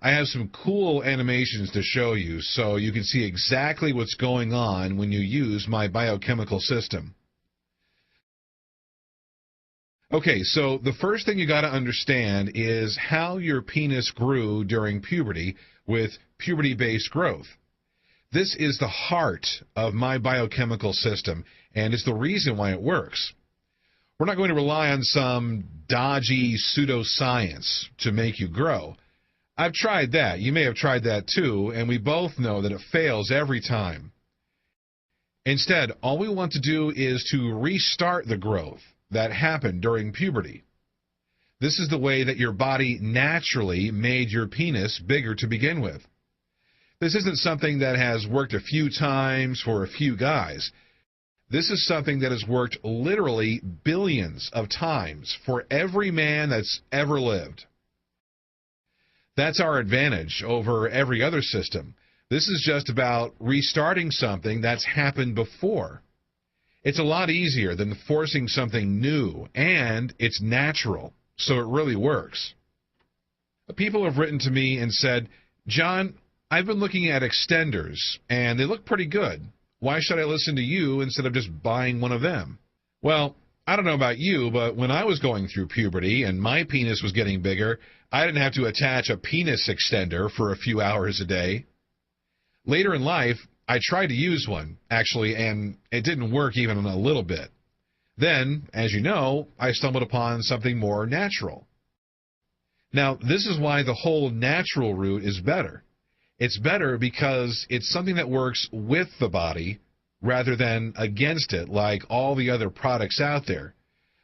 I have some cool animations to show you so you can see exactly what's going on when you use my biochemical system. Okay, so the first thing you got to understand is how your penis grew during puberty with puberty-based growth. This is the heart of my biochemical system, and it's the reason why it works. We're not going to rely on some dodgy pseudoscience to make you grow. I've tried that. You may have tried that too, and we both know that it fails every time. Instead, all we want to do is to restart the growth that happened during puberty. This is the way that your body naturally made your penis bigger to begin with. This isn't something that has worked a few times for a few guys. This is something that has worked literally billions of times for every man that's ever lived. That's our advantage over every other system. This is just about restarting something that's happened before. It's a lot easier than forcing something new, and it's natural, so it really works. People have written to me and said, "John, I've been looking at extenders, and they look pretty good. Why should I listen to you instead of just buying one of them?" Well, I don't know about you, but when I was going through puberty and my penis was getting bigger, I didn't have to attach a penis extender for a few hours a day. Later in life, I tried to use one, actually, and it didn't work even a little bit. Then, as you know, I stumbled upon something more natural. Now, this is why the whole natural route is better. It's better because it's something that works with the body rather than against it like all the other products out there.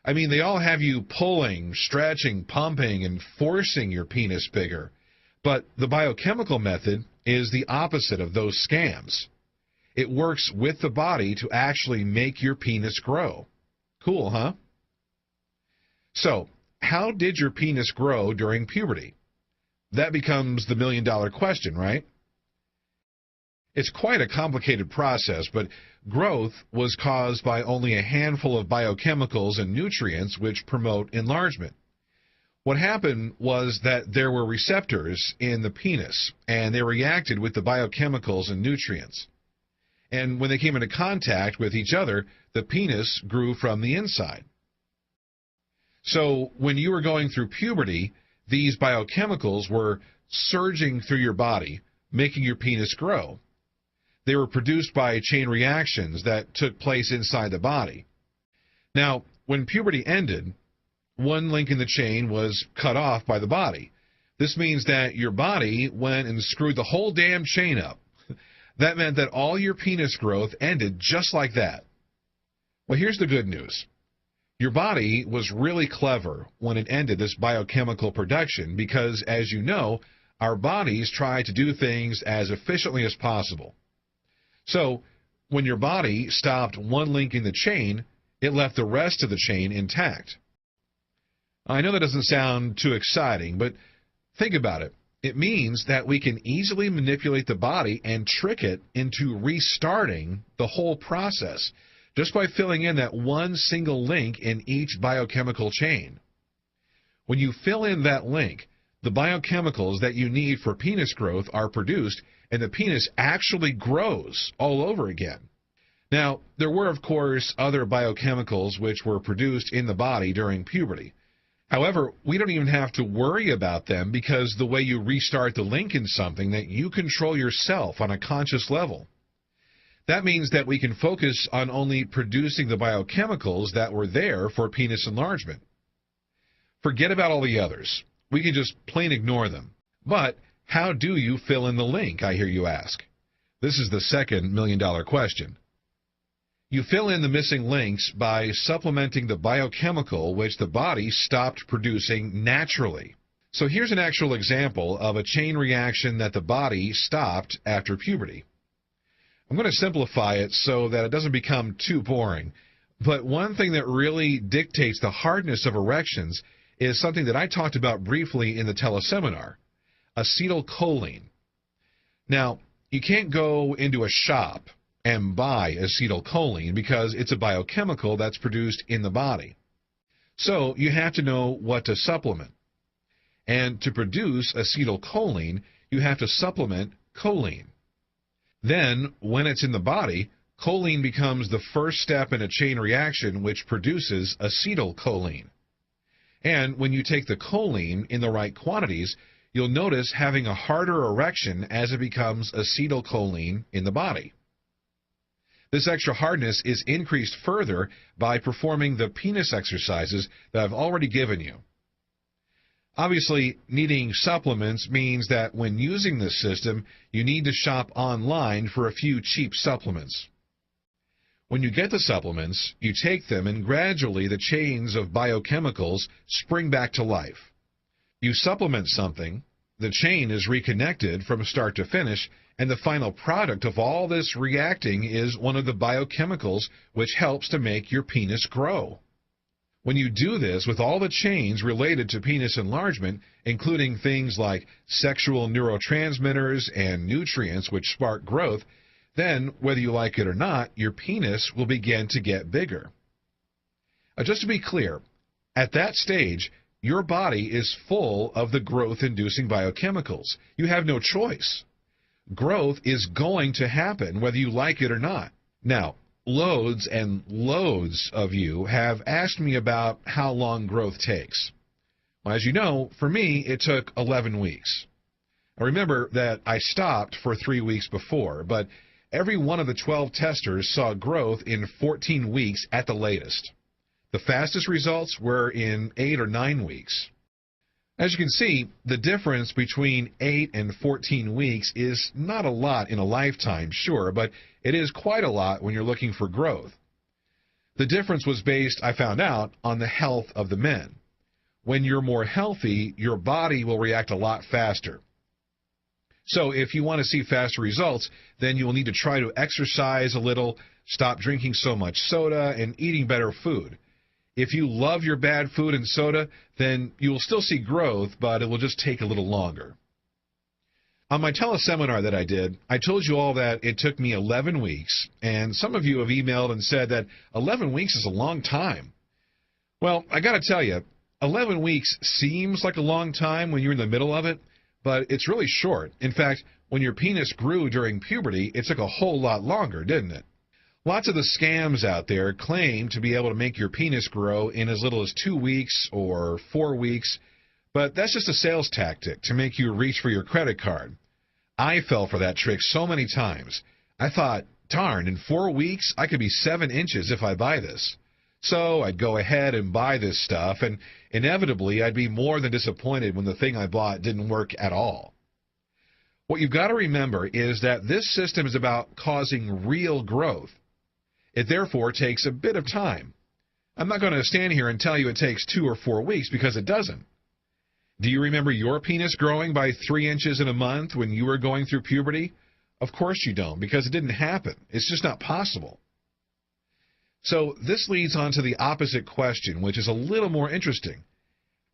I mean, they all have you pulling, stretching, pumping, and forcing your penis bigger. But the biochemical method is the opposite of those scams. It works with the body to actually make your penis grow. Cool, huh? So, how did your penis grow during puberty? That becomes the million-dollar question, right? It's quite a complicated process, but growth was caused by only a handful of biochemicals and nutrients which promote enlargement. What happened was that there were receptors in the penis, and they reacted with the biochemicals and nutrients. And when they came into contact with each other, the penis grew from the inside. So when you were going through puberty, these biochemicals were surging through your body, making your penis grow. They were produced by chain reactions that took place inside the body. Now, when puberty ended, one link in the chain was cut off by the body. This means that your body went and screwed the whole damn chain up. That meant that all your penis growth ended just like that. Well, here's the good news. Your body was really clever when it ended this biochemical production because, as you know, our bodies try to do things as efficiently as possible. So, when your body stopped one link in the chain, it left the rest of the chain intact. I know that doesn't sound too exciting, but think about it. It means that we can easily manipulate the body and trick it into restarting the whole process just by filling in that one single link in each biochemical chain. When you fill in that link, the biochemicals that you need for penis growth are produced, and the penis actually grows all over again. Now, there were, of course, other biochemicals which were produced in the body during puberty. However, we don't even have to worry about them because the way you restart the link in something that you control yourself on a conscious level. That means that we can focus on only producing the biochemicals that were there for penis enlargement. Forget about all the others. We can just plain ignore them. But how do you fill in the link, I hear you ask? This is the second million-dollar question. You fill in the missing links by supplementing the biochemical which the body stopped producing naturally. So here's an actual example of a chain reaction that the body stopped after puberty. I'm going to simplify it so that it doesn't become too boring. But one thing that really dictates the hardness of erections is something that I talked about briefly in the teleseminar, acetylcholine. Now, you can't go into a shop and buy acetylcholine because it's a biochemical that's produced in the body. So you have to know what to supplement. And to produce acetylcholine, you have to supplement choline. Then, when it's in the body, choline becomes the first step in a chain reaction which produces acetylcholine. And when you take the choline in the right quantities, you'll notice having a harder erection as it becomes acetylcholine in the body. This extra hardness is increased further by performing the penis exercises that I've already given you. Obviously, needing supplements means that when using this system, you need to shop online for a few cheap supplements. When you get the supplements, you take them and gradually the chains of biochemicals spring back to life. You supplement something, the chain is reconnected from start to finish, and the final product of all this reacting is one of the biochemicals which helps to make your penis grow. When you do this with all the chains related to penis enlargement, including things like sexual neurotransmitters and nutrients which spark growth, then, whether you like it or not, your penis will begin to get bigger. Just to be clear, at that stage, your body is full of the growth-inducing biochemicals. You have no choice. Growth is going to happen whether you like it or not. Now, loads and loads of you have asked me about how long growth takes. Well, as you know, for me, it took 11 weeks. Now, remember that I stopped for 3 weeks before, but every one of the 12 testers saw growth in 14 weeks at the latest. The fastest results were in 8 or 9 weeks. As you can see, the difference between 8 and 14 weeks is not a lot in a lifetime, sure, but it is quite a lot when you're looking for growth. The difference was based, I found out, on the health of the men. When you're more healthy, your body will react a lot faster. So if you want to see faster results, then you will need to try to exercise a little, stop drinking so much soda, and eating better food. If you love your bad food and soda, then you will still see growth, but it will just take a little longer. On my teleseminar that I did, I told you all that it took me 11 weeks, and some of you have emailed and said that 11 weeks is a long time. Well, I got to tell you, 11 weeks seems like a long time when you're in the middle of it, but it's really short. In fact, when your penis grew during puberty, it took a whole lot longer, didn't it? Lots of the scams out there claim to be able to make your penis grow in as little as 2 weeks or 4 weeks, but that's just a sales tactic to make you reach for your credit card. I fell for that trick so many times. I thought, darn, in 4 weeks I could be 7 inches if I buy this. So I'd go ahead and buy this stuff, and inevitably I'd be more than disappointed when the thing I bought didn't work at all. What you've got to remember is that this system is about causing real growth. It therefore takes a bit of time. I'm not going to stand here and tell you it takes 2 or 4 weeks because it doesn't. Do you remember your penis growing by 3 inches in a month when you were going through puberty? Of course you don't, because it didn't happen. It's just not possible. So this leads on to the opposite question, which is a little more interesting.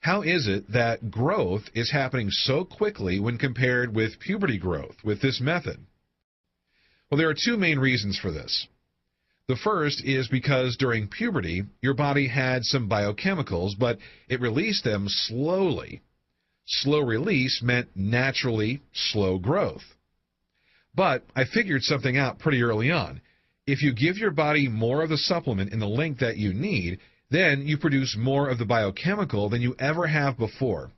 How is it that growth is happening so quickly when compared with puberty growth with this method? Well, there are 2 main reasons for this. The first is because during puberty, your body had some biochemicals, but it released them slowly. Slow release meant naturally slow growth. But I figured something out pretty early on. If you give your body more of the supplement in the length that you need, then you produce more of the biochemical than you ever have before.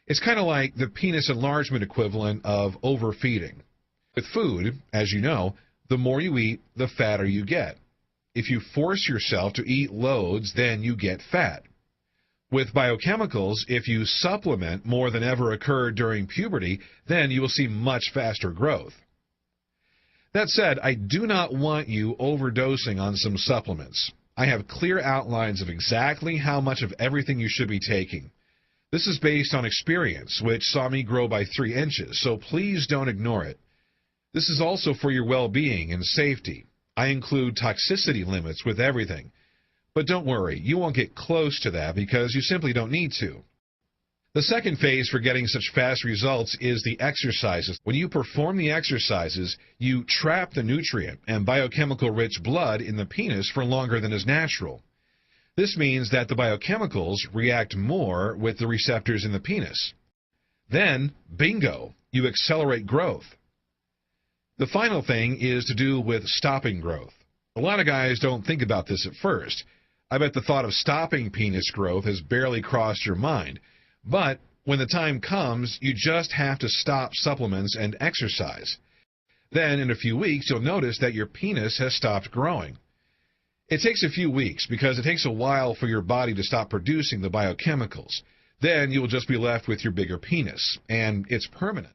It's kind of like the penis enlargement equivalent of overfeeding. With food, as you know, the more you eat, the fatter you get. If you force yourself to eat loads, then you get fat. With biochemicals, if you supplement more than ever occurred during puberty, then you will see much faster growth. That said, I do not want you overdosing on some supplements. I have clear outlines of exactly how much of everything you should be taking. This is based on experience, which saw me grow by 3 inches, so please don't ignore it. This is also for your well-being and safety. I include toxicity limits with everything. But don't worry, you won't get close to that because you simply don't need to. The second phase for getting such fast results is the exercises. When you perform the exercises, you trap the nutrient and biochemical-rich blood in the penis for longer than is natural. This means that the biochemicals react more with the receptors in the penis. Then, bingo, you accelerate growth. The final thing is to do with stopping growth. A lot of guys don't think about this at first. I bet the thought of stopping penis growth has barely crossed your mind. But when the time comes, you just have to stop supplements and exercise. Then, in a few weeks, you'll notice that your penis has stopped growing. It takes a few weeks because it takes a while for your body to stop producing the biochemicals. Then you'll just be left with your bigger penis, and it's permanent.